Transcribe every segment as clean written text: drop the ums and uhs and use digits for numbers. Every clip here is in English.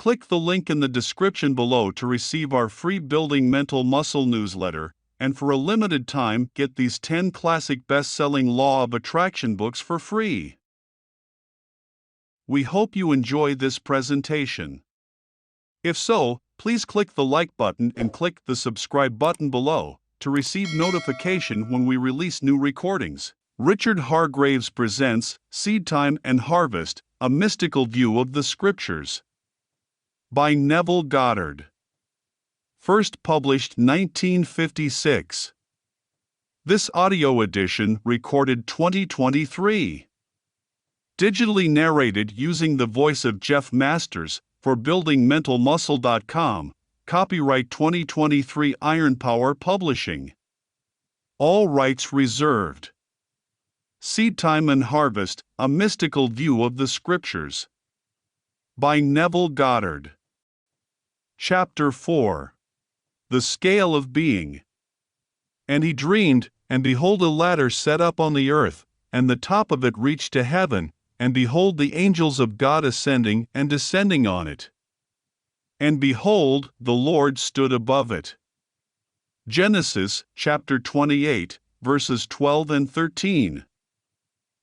Click the link in the description below to receive our free Building Mental Muscle newsletter, and for a limited time, get these 10 classic best-selling Law of Attraction books for free. We hope you enjoy this presentation. If so, please click the like button and click the subscribe button below to receive notification when we release new recordings. Richard Hargraves presents Seedtime and Harvest, A Mystical View of the Scriptures, by Neville Goddard. First published 1956. This audio edition recorded 2023. Digitally narrated using the voice of Jeff Masters for BuildingMentalMuscle.com. Copyright 2023 Iron Power Publishing. All rights reserved. Seedtime and Harvest, A Mystical View of the Scriptures, by Neville Goddard. Chapter 4. The Scale of Being. And he dreamed, and behold, a ladder set up on the earth, and the top of it reached to heaven, and behold, the angels of God ascending and descending on it. And behold, the Lord stood above it. Genesis chapter 28, verses 12 and 13.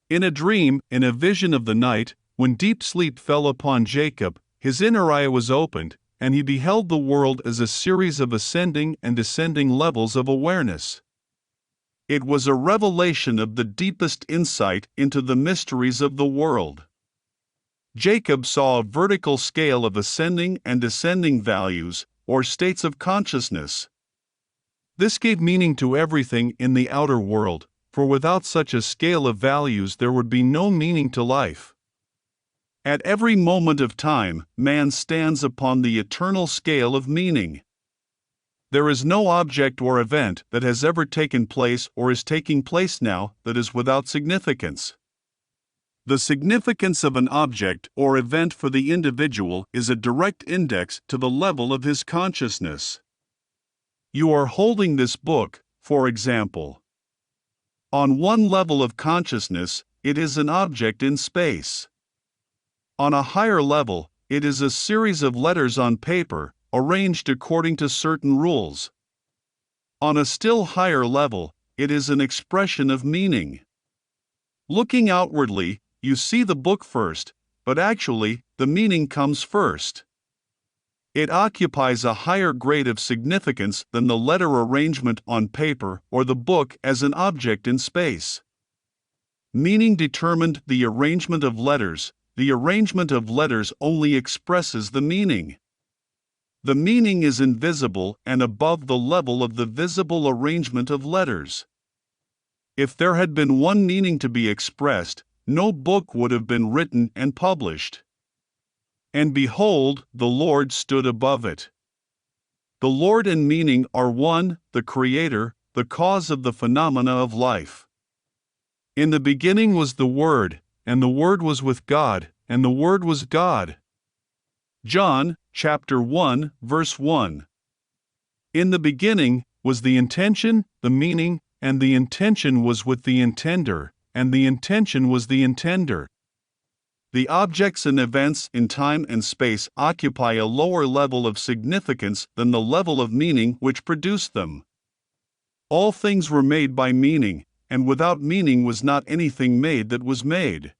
In a dream, in a vision of the night, when deep sleep fell upon Jacob, his inner eye was opened, and he beheld the world as a series of ascending and descending levels of awareness. It was a revelation of the deepest insight into the mysteries of the world. Jacob saw a vertical scale of ascending and descending values, or states of consciousness. This gave meaning to everything in the outer world, for without such a scale of values there would be no meaning to life. At every moment of time, man stands upon the eternal scale of meaning. There is no object or event that has ever taken place or is taking place now that is without significance. The significance of an object or event for the individual is a direct index to the level of his consciousness. You are holding this book, for example. On one level of consciousness, it is an object in space. On a higher level, it is a series of letters on paper, arranged according to certain rules. On a still higher level, it is an expression of meaning. Looking outwardly, you see the book first, but actually, the meaning comes first. It occupies a higher grade of significance than the letter arrangement on paper or the book as an object in space. Meaning determined the arrangement of letters. The arrangement of letters only expresses the meaning. The meaning is invisible and above the level of the visible arrangement of letters. If there had been one meaning to be expressed, no book would have been written and published. And behold, the Lord stood above it. The Lord and meaning are one, the Creator, the cause of the phenomena of life. In the beginning was the Word, and the Word was with God, and the Word was God. John, chapter 1, verse 1. In the beginning was the intention, the meaning, and the intention was with the intender, and the intention was the intender. The objects and events in time and space occupy a lower level of significance than the level of meaning which produced them. All things were made by meaning, and without meaning was not anything made that was made.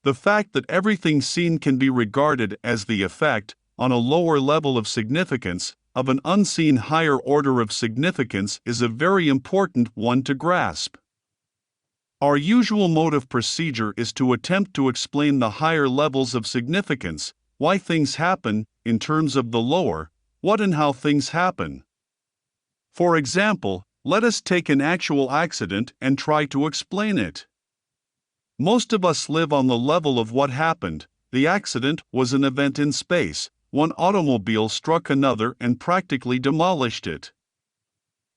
The fact that everything seen can be regarded as the effect, on a lower level of significance, of an unseen higher order of significance is a very important one to grasp. Our usual mode of procedure is to attempt to explain the higher levels of significance, why things happen, in terms of the lower, what and how things happen. For example, let us take an actual accident and try to explain it. Most of us live on the level of what happened. The accident was an event in space. One automobile struck another and practically demolished it.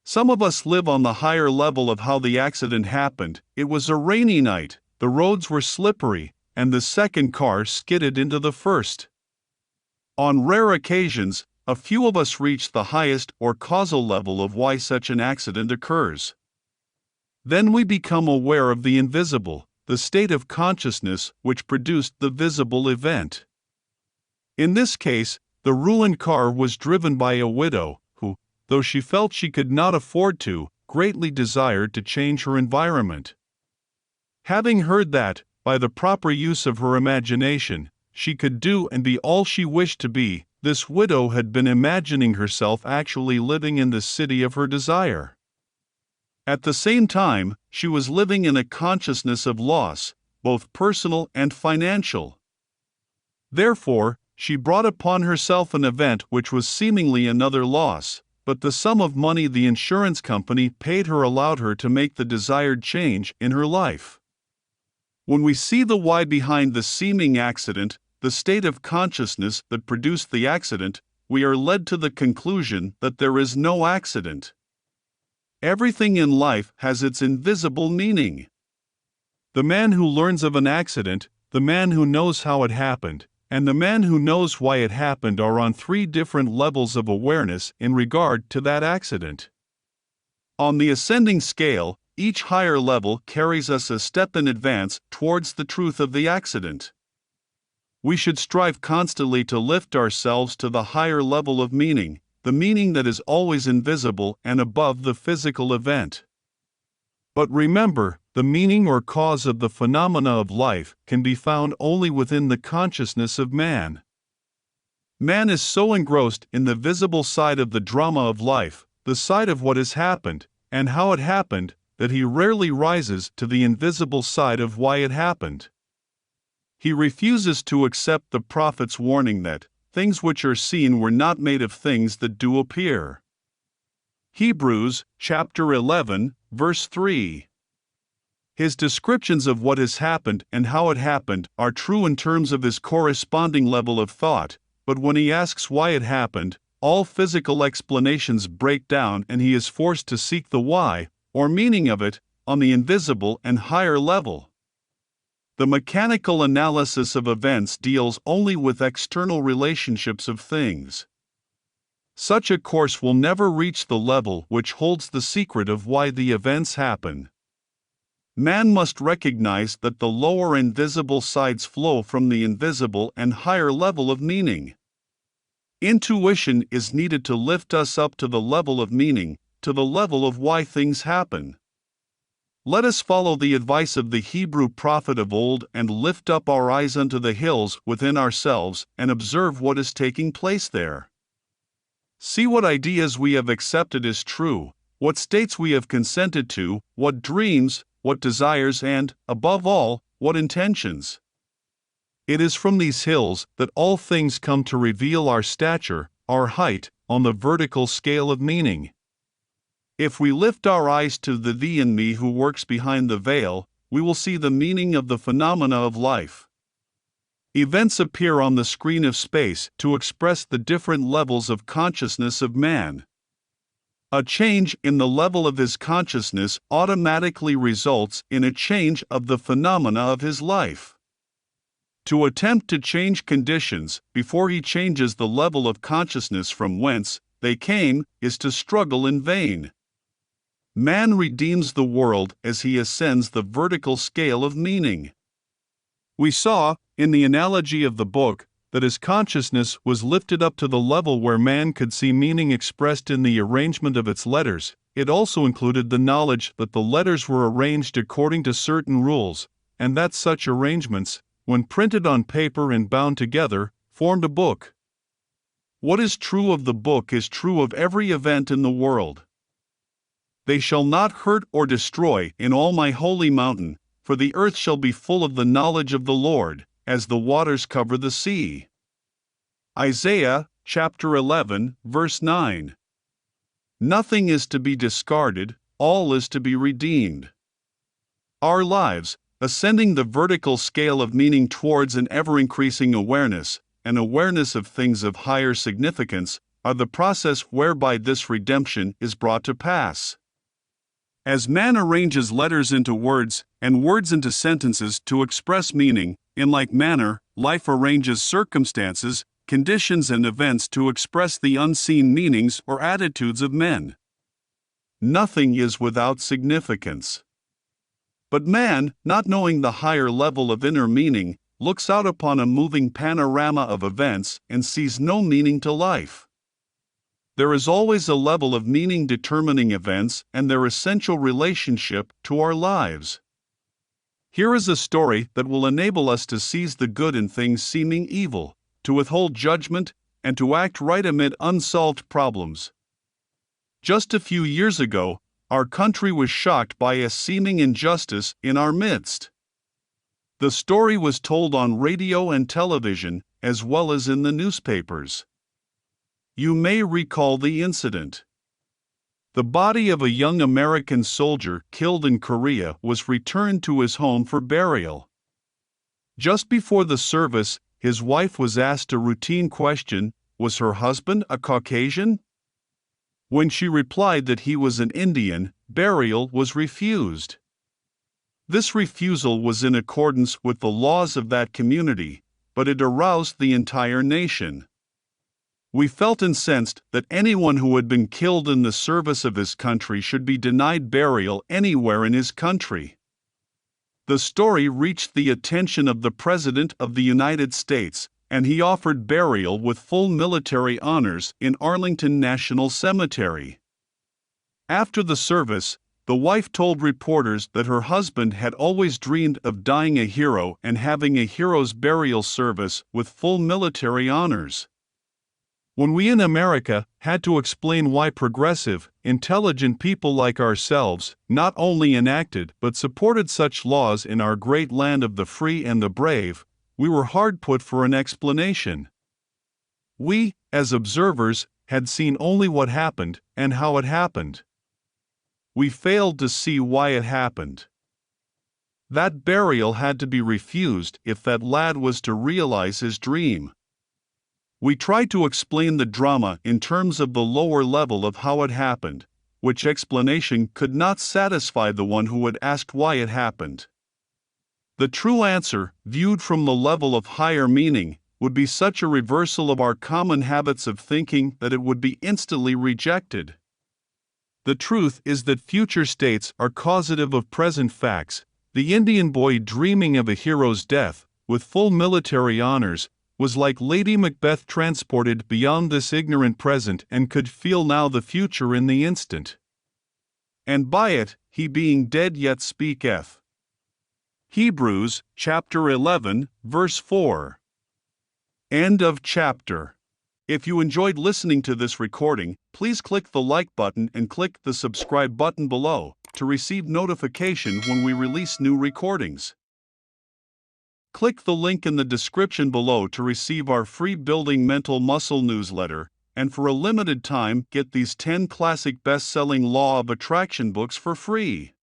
Some of us live on the higher level of how the accident happened. It was a rainy night, the roads were slippery, and the second car skidded into the first. On rare occasions, a few of us reach the highest or causal level of why such an accident occurs. Then we become aware of the invisible, the state of consciousness which produced the visible event. In this case, the ruined car was driven by a widow who, though she felt she could not afford to, greatly desired to change her environment. Having heard that, by the proper use of her imagination, she could do and be all she wished to be, this widow had been imagining herself actually living in the city of her desire. At the same time, she was living in a consciousness of loss, both personal and financial. Therefore, she brought upon herself an event which was seemingly another loss, but the sum of money the insurance company paid her allowed her to make the desired change in her life. When we see the why behind the seeming accident, the state of consciousness that produced the accident, we are led to the conclusion that there is no accident. Everything in life has its invisible meaning. The man who learns of an accident, the man who knows how it happened, and the man who knows why it happened are on three different levels of awareness in regard to that accident. On the ascending scale, each higher level carries us a step in advance towards the truth of the accident. We should strive constantly to lift ourselves to the higher level of meaning, the meaning that is always invisible and above the physical event. But remember, the meaning or cause of the phenomena of life can be found only within the consciousness of man. Man is so engrossed in the visible side of the drama of life, the side of what has happened, and how it happened, that he rarely rises to the invisible side of why it happened. He refuses to accept the prophet's warning that things which are seen were not made of things that do appear. Hebrews chapter 11, verse 3. His descriptions of what has happened and how it happened are true in terms of his corresponding level of thought, but when he asks why it happened, all physical explanations break down and he is forced to seek the why, or meaning of it, on the invisible and higher level. The mechanical analysis of events deals only with external relationships of things. Such a course will never reach the level which holds the secret of why the events happen. Man must recognize that the lower and visible sides flow from the invisible and higher level of meaning. Intuition is needed to lift us up to the level of meaning, to the level of why things happen. Let us follow the advice of the Hebrew prophet of old and lift up our eyes unto the hills within ourselves and observe what is taking place there. See what ideas we have accepted as true, what states we have consented to, what dreams, what desires, and, above all, what intentions. It is from these hills that all things come to reveal our stature, our height, on the vertical scale of meaning. If we lift our eyes to the thee and me who works behind the veil, we will see the meaning of the phenomena of life. Events appear on the screen of space to express the different levels of consciousness of man. A change in the level of his consciousness automatically results in a change of the phenomena of his life. To attempt to change conditions before he changes the level of consciousness from whence they came is to struggle in vain. Man redeems the world as he ascends the vertical scale of meaning. We saw, in the analogy of the book, that his consciousness was lifted up to the level where man could see meaning expressed in the arrangement of its letters. It also included the knowledge that the letters were arranged according to certain rules, and that such arrangements, when printed on paper and bound together, formed a book. What is true of the book is true of every event in the world. They shall not hurt or destroy in all my holy mountain, for the earth shall be full of the knowledge of the Lord, as the waters cover the sea. Isaiah chapter 11, verse 9. Nothing is to be discarded, all is to be redeemed. Our lives, ascending the vertical scale of meaning towards an ever-increasing awareness, an awareness of things of higher significance, are the process whereby this redemption is brought to pass. As man arranges letters into words, and words into sentences to express meaning, in like manner, life arranges circumstances, conditions and events to express the unseen meanings or attitudes of men. Nothing is without significance. But man, not knowing the higher level of inner meaning, looks out upon a moving panorama of events and sees no meaning to life. There is always a level of meaning determining events and their essential relationship to our lives. Here is a story that will enable us to seize the good in things seeming evil, to withhold judgment, and to act right amid unsolved problems. Just a few years ago, our country was shocked by a seeming injustice in our midst. The story was told on radio and television, as well as in the newspapers. You may recall the incident. The body of a young American soldier killed in Korea was returned to his home for burial. Just before the service, his wife was asked a routine question: was her husband a Caucasian? When she replied that he was an Indian, burial was refused. This refusal was in accordance with the laws of that community, but it aroused the entire nation. We felt incensed that anyone who had been killed in the service of his country should be denied burial anywhere in his country. The story reached the attention of the President of the United States, and he offered burial with full military honors in Arlington National Cemetery. After the service, the wife told reporters that her husband had always dreamed of dying a hero and having a hero's burial service with full military honors. When we in America had to explain why progressive, intelligent people like ourselves not only enacted but supported such laws in our great land of the free and the brave, we were hard put for an explanation. We, as observers, had seen only what happened and how it happened. We failed to see why it happened. That burial had to be refused if that lad was to realize his dream. We tried to explain the drama in terms of the lower level of how it happened, which explanation could not satisfy the one who had asked why it happened. The true answer, viewed from the level of higher meaning, would be such a reversal of our common habits of thinking that it would be instantly rejected. The truth is that future states are causative of present facts. The Indian boy dreaming of a hero's death, with full military honors, was like Lady Macbeth transported beyond this ignorant present and could feel now the future in the instant. And by it, he being dead yet speaketh. Hebrews, chapter 11, verse 4. End of chapter. If you enjoyed listening to this recording, please click the like button and click the subscribe button below to receive notification when we release new recordings. Click the link in the description below to receive our free Building Mental Muscle newsletter, and for a limited time get these 10 classic best-selling Law of Attraction books for free.